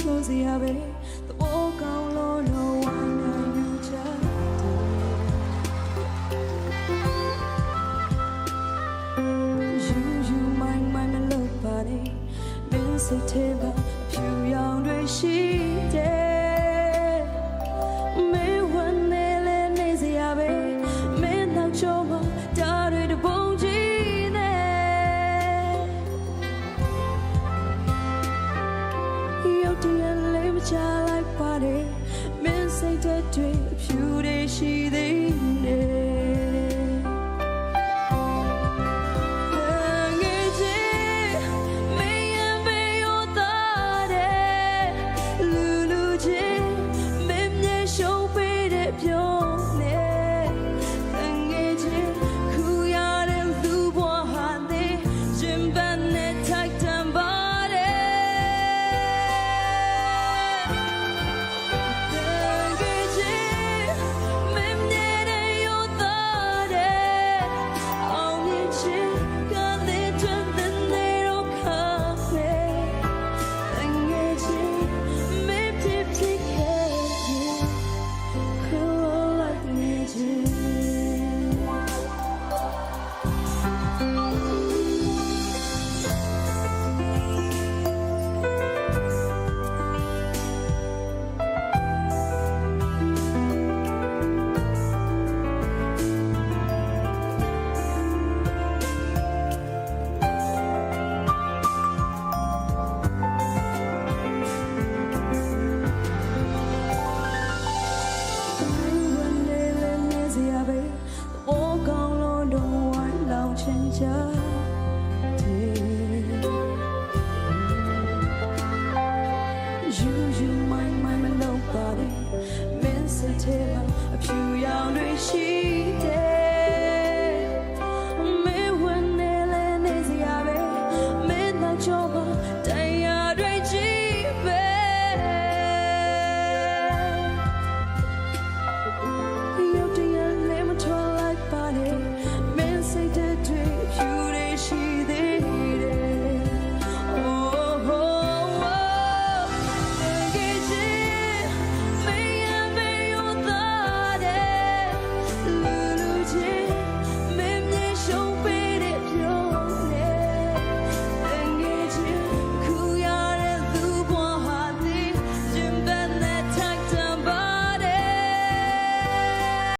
ဆိုစရာပဲသဘောကောင်းလို့တော့ဝိုင်းနိုင်ယူချတယ်ယူမိုင်းမလို့ပါလေမင်းစိတ်ထဲမှာဖြူရောင်တွေရှိတယ်မင်းဝန်နေလဲနေစရာပဲမင်းနောက်ချိုးမှာတားတွေတပုံကြီးနဲ့ရုပ်တရက်လေးမချလိုက်ပါနဲ့မင်းစိတ်ထဲတွေဖြူတွေရှိသေးတယ်